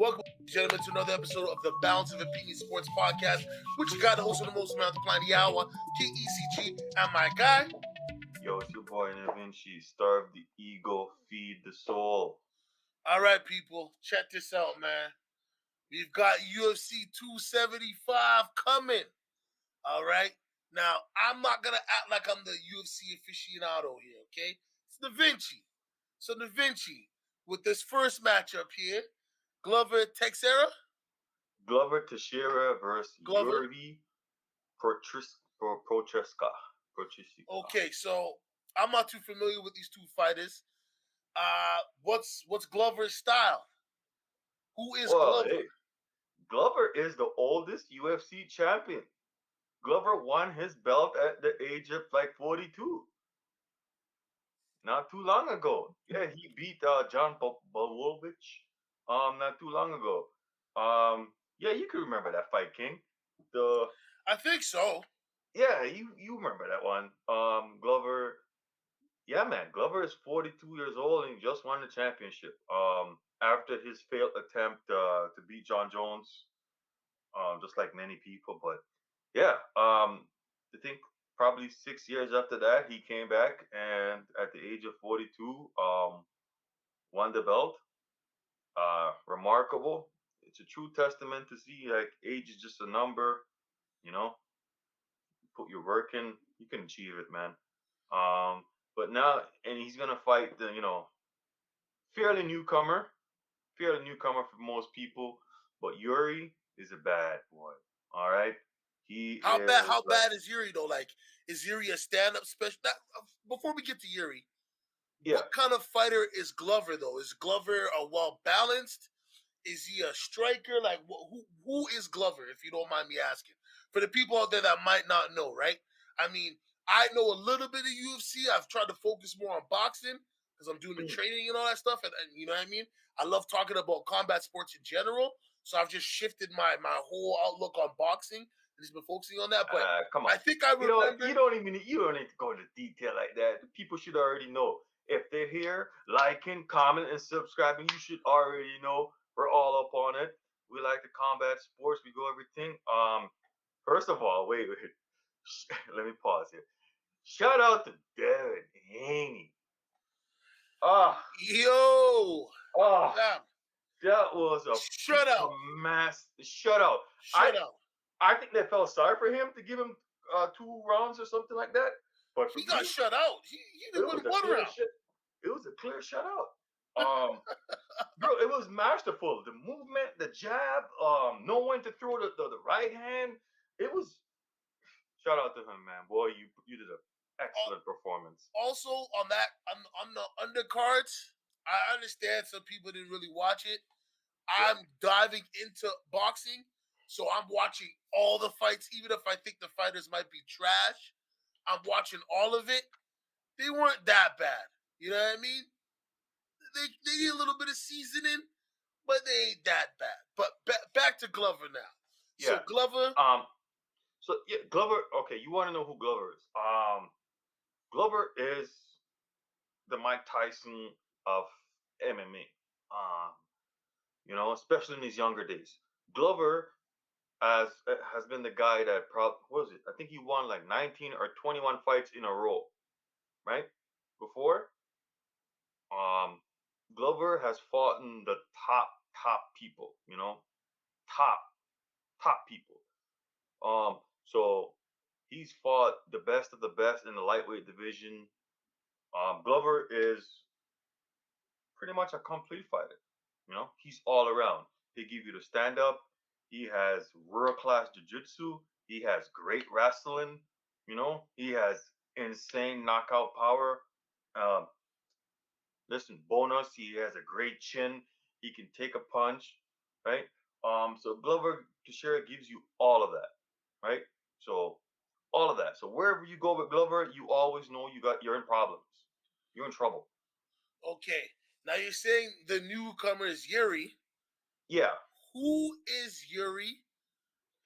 Welcome, gentlemen, to another episode of the Balance of Opinion Sports Podcast, which you got the host of the most amount of planet, the hour, KECG, and my guy. Yo, it's your boy Da Vinci. Starve the ego, feed the soul. All right, people, check this out, man. We've got UFC 275 coming. All right. Now, I'm not going to act like I'm the UFC aficionado here, okay? It's Da Vinci. So, Da Vinci, with this first matchup here, Glover Texeira? Glover Texeira versus Glover. Jiri Prochazka. Okay, so I'm not too familiar with these two fighters. What's Glover's style? Who is Glover? Hey, Glover is the oldest UFC champion. Glover won his belt at the age of like 42. Not too long ago. Yeah, he beat John Bolovic not too long ago. Yeah, you can remember that fight, King. I think so. Yeah, you remember that one. Glover. Yeah, man. Glover is 42 years old and he just won the championship. After his failed attempt to beat John Jones, just like many people. But yeah, I think probably 6 years after that, he came back and at the age of 42, won the belt. Remarkable. It's a true testament to see like age is just a number. You know, put your work in, you can achieve it, man. But now, and he's gonna fight the fairly newcomer, for most people. But Yuri is a bad boy. All right, he How is bad? How like, bad is Yuri though? Like, is Yuri a stand-up special? Before we get to Yuri, yeah. what kind of fighter is Glover though? Is Glover a well balanced? Is he a striker? Like, who is Glover? If you don't mind me asking, for the people out there that might not know, right? I mean, I know a little bit of UFC. I've tried to focus more on boxing because I'm doing the training and all that stuff, and you know what I mean. I love talking about combat sports in general, so I've just shifted my whole outlook on boxing and just been focusing on that. But Come on. I think I remember. You don't need to go into detail like that. People should already know. If they're here, liking, comment, and subscribing, you should already know we're all up on it. We like the combat sports. We go everything. First of all, wait. Let me pause here. Shout out to Devin Haney. Yo, yeah. That was a Shut out. Shut out. Shut out. I think they felt sorry for him to give him 2 rounds or something like that. But for He got me, shut out. He didn't win one round. It was a clear shutout. Bro, it was masterful. The movement, the jab, knowing to throw the right hand. It was shout out to him, man. Boy, you did an excellent performance. Also, on that on the undercards, I understand some people didn't really watch it. I'm diving into boxing, so I'm watching all the fights, even if I think the fighters might be trash. I'm watching all of it. They weren't that bad. You know what I mean? They need a little bit of seasoning, but they ain't that bad. But back to Glover now. Yeah. So Glover. Glover. Okay, you want to know who Glover is? Glover is the Mike Tyson of MMA. Especially in his younger days. Glover has been the guy that what was it? I think he won like 19 or 21 fights in a row, right? Before, Glover has fought in the top people, top people. So he's fought the best of the best in the lightweight division. Glover is pretty much a complete fighter. He's all around. He give you the stand up. He has world class jiu-jitsu. He has great wrestling. He has insane knockout power. Listen, bonus, he has a great chin. He can take a punch, right? So Glover Teixeira gives you all of that, right? So all of that. So wherever you go with Glover, you always know you're in problems. You're in trouble. Okay. Now you're saying the newcomer is Yuri. Yeah. Who is Yuri?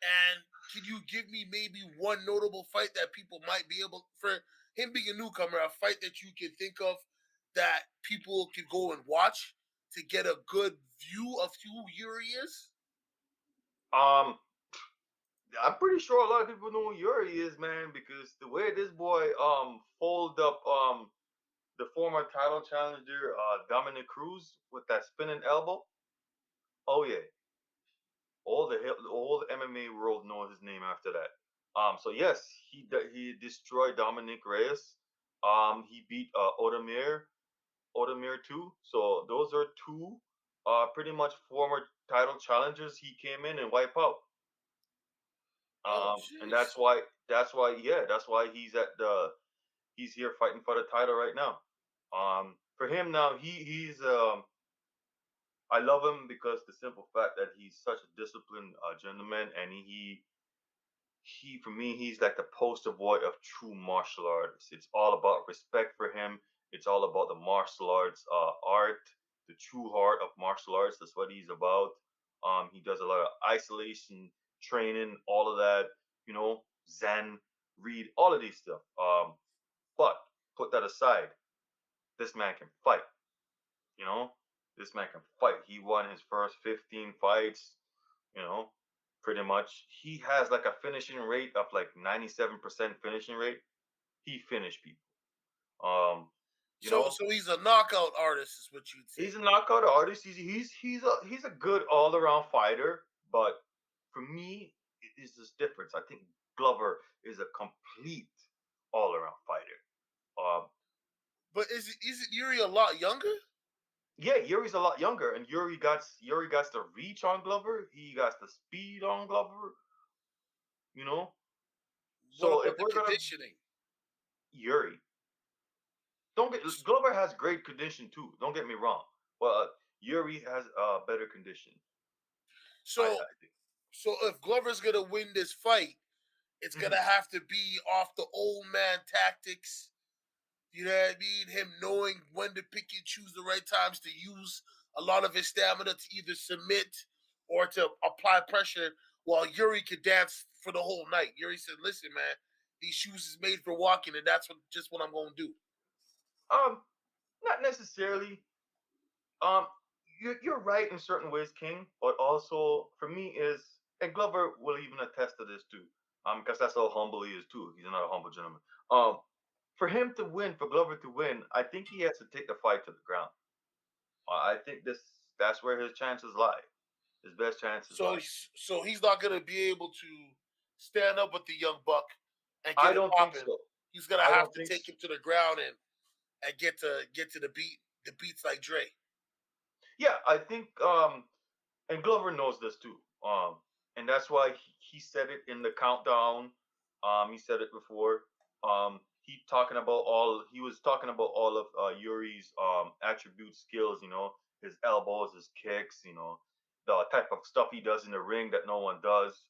And can you give me maybe one notable fight that people might be able, for him being a newcomer, a fight that you can think of that people could go and watch to get a good view of who Yuri is? Um, I'm pretty sure a lot of people know who Yuri is, man, because the way this boy fold up the former title challenger Dominic Cruz with that spinning elbow. Oh yeah, all the MMA world knows his name after that. So yes, he destroyed Dominic Reyes. He beat Odomir too. So those are two pretty much former title challengers he came in and wipe out. Oh, And jeez. that's why he's here fighting for the title right now. For him now, he's I love him because the simple fact that he's such a disciplined gentleman, and he for me he's like the poster boy of true martial artists. It's all about respect for him. It's all about the martial arts art, the true heart of martial arts. That's what he's about. He does a lot of isolation training, all of that, Zen, read all of these stuff. But put that aside, this man can fight. You know, this man can fight. He won his first 15 fights. You know, pretty much. He has like a finishing rate of like 97% finishing rate. He finished people. Um, you So know, so he's a knockout artist, is what you'd say. he's a knockout artist. He's a good all around fighter. But for me, it is this difference. I think Glover is a complete all around fighter. Um, But isn't Yuri a lot younger? yeah, Yuri's a lot younger, and Yuri got the reach on Glover. He got the speed on Glover. You know, What so if about the we're gonna conditioning? Yuri, don't get Glover has great condition too. Don't get me wrong. But Yuri has better condition. I So so if Glover's gonna win this fight, it's think. gonna have to be off the old man tactics. You know what I mean? Him knowing when to pick and choose the right times to use a lot of his stamina to either submit or to apply pressure while Yuri could dance for the whole night. Yuri said, listen, man, these shoes is made for walking, and that's what I'm gonna do. Um, Not necessarily. Um, you're right in certain ways, King. But also for me is, and Glover will even attest to this too. Because that's how humble he is too. He's another humble gentleman. For him to win, for Glover to win, I think he has to take the fight to the ground. I think that's where his chances lie. His best chances So lie. so he's not gonna be able to stand up with the young buck and get I it don't think popping. so. He's gonna I have don't to think take so. him to the ground and get to the beats like Dre. Yeah, I think and Glover knows this too. And that's why he said it in the countdown. He said it before. He was talking about all of Yuri's attribute skills. His elbows, his kicks. The type of stuff he does in the ring that no one does.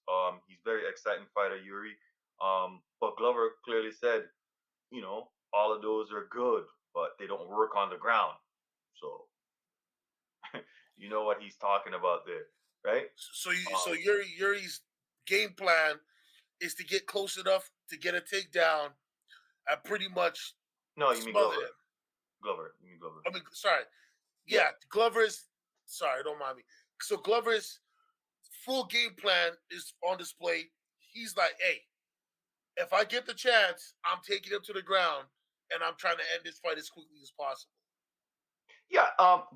He's very exciting fighter, Yuri. But Glover clearly said, all of those are good, but they don't work on the ground. So you know what he's talking about there, right? So Um, Yuri's game plan is to get close enough to get a takedown and pretty much no, you mean smother Glover. him. Glover. You mean Glover. I mean, sorry, Yeah. yeah, Glover's. Sorry, don't mind me. So Glover's full game plan is on display. He's like, hey, if I get the chance, I'm taking him to the ground and I'm trying to end this fight as quickly as possible. Yeah,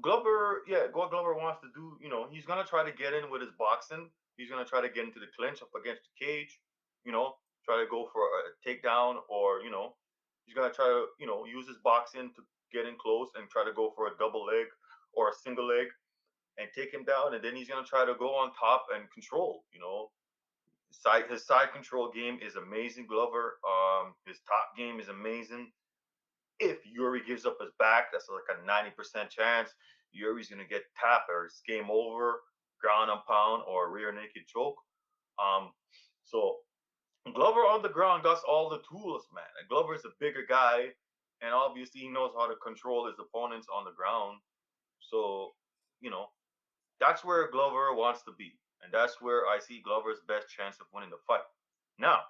Glover, yeah, what Glover wants to do, he's gonna try to get in with his boxing. He's gonna try to get into the clinch up against the cage, try to go for a takedown, or he's gonna try to, use his boxing to get in close and try to go for a double leg or a single leg and take him down, and then he's gonna try to go on top and control. His side control game is amazing, Glover. His top game is amazing. If Yuri gives up his back, that's like a 90% chance Yuri's gonna get tapped or it's game over, ground and pound or rear naked choke. Um, so Glover on the ground got all the tools, man. And Glover is a bigger guy, and obviously he knows how to control his opponents on the ground. So, you know, that's where Glover wants to be. And that's where I see Glover's best chance of winning the fight. Now,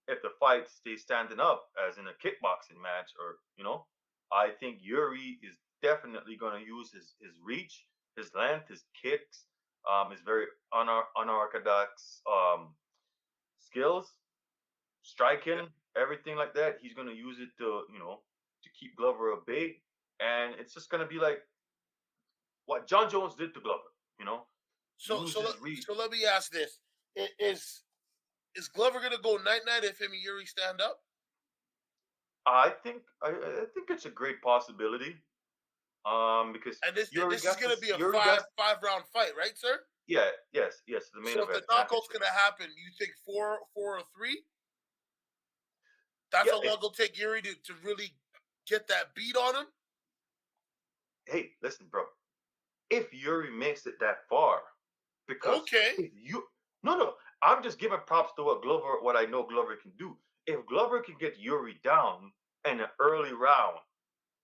if the fight stays standing up, as in a kickboxing match, or, I think Yuri is definitely going to use his reach, his length, his kicks, his very unorthodox skills, Yeah. striking, everything like that. He's gonna use it to to keep Glover at bay, and it's just gonna be like what John Jones did to Glover. You know, So use so let, his reach. so let me ask this: is Glover gonna go night night if him and Yuri stand up? I think it's a great possibility. Because And Yuri this is got gonna this. be a Yuri got five round fight, right, sir? yeah, yes, the main So if the event knockout's championship. gonna happen, you think four or three? That's Yeah, how long it'll take Yuri to really get that beat on him. hey, listen, bro. If Yuri makes it that far, because Okay. if you no, I'm just giving props to what I know Glover can do. If Glover can get Yuri down in an early round,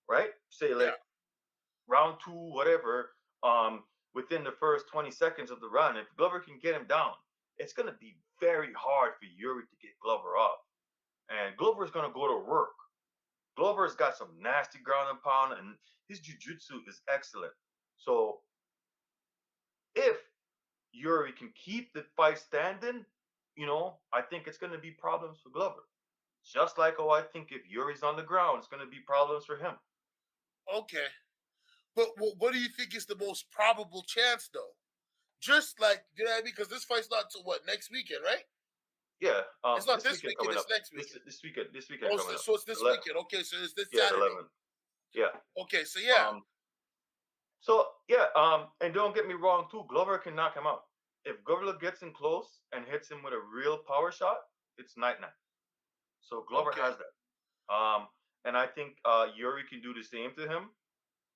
right? Say Yeah. like round two, whatever, within the first 20 seconds of the round, if Glover can get him down, it's gonna be very hard for Yuri to get Glover up. And Glover's gonna go to work. Glover's got some nasty ground and pound, and his jiu-jitsu is excellent. So if Yuri can keep the fight standing, I think it's going to be problems for Glover. Just like, oh, I think if Yuri's on the ground, it's going to be problems for him. Okay. But what do you think is the most probable chance, though? Just like, you know what I mean? Because this fight's not till what, next weekend, right? Yeah, It's not this this weekend weekend. coming It's up. next This weekend. this weekend, this weekend Oh, coming up. so it's this weekend. Okay, so it's this Yeah, the Saturday. 11th. Yeah. Okay, so yeah. Um. So yeah. And don't get me wrong too. Glover can knock him out. If Glover gets in close and hits him with a real power shot, it's night night. So Glover Okay. has that. And I think Yuri can do the same to him.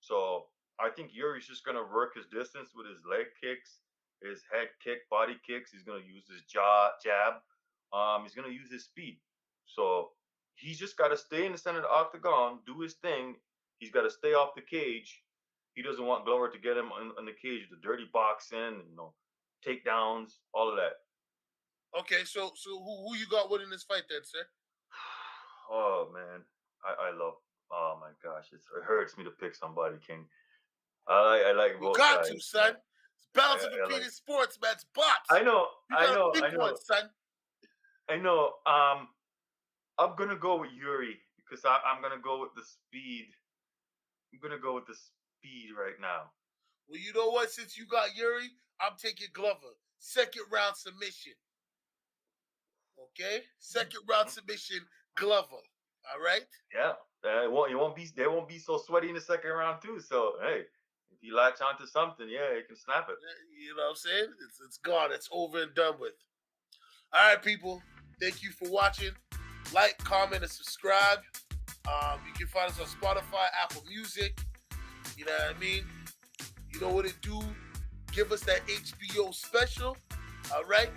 So I think Yuri's just gonna work his distance with his leg kicks, his head kick, body kicks. He's gonna use his jaw jab. He's gonna use his speed. So he's just gotta stay in the center of the octagon, do his thing. He's gotta stay off the cage. He doesn't want Glover to get him in the cage, the dirty boxing, takedowns, all of that. Okay, so who you got winning this fight then, sir? Oh man, I love. Oh my gosh, it hurts me to pick somebody, King. I like You both got to, sides, man. son. It's balance of I like. competing sports, man. It's box. I know, You gotta pick I one, know, son. I know. I'm gonna go with Yuri because I'm gonna go with the speed. I'm gonna go with the speed right now. Well, you know what? Since you got Yuri, I'm taking Glover. Second round submission. Okay? Second round Mhm. submission, Glover. All right? Yeah, it won't be. They won't be so sweaty in the second round too. So hey, if you latch onto something, yeah, you can snap it. You know what I'm saying? It's gone. It's over and done with. All right, people. Thank you for watching. Like, comment, and subscribe. You can find us on Spotify, Apple Music. You know what I mean? You know what it do? Give us that HBO special. All right?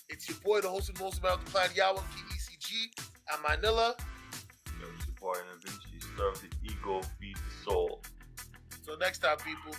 It's your boy, the host of the most American planet, Yahweh, KECG. I'm Manila. Yo, it's your boy, and Vinci. Serve the ego, feed the soul. Until next time, people.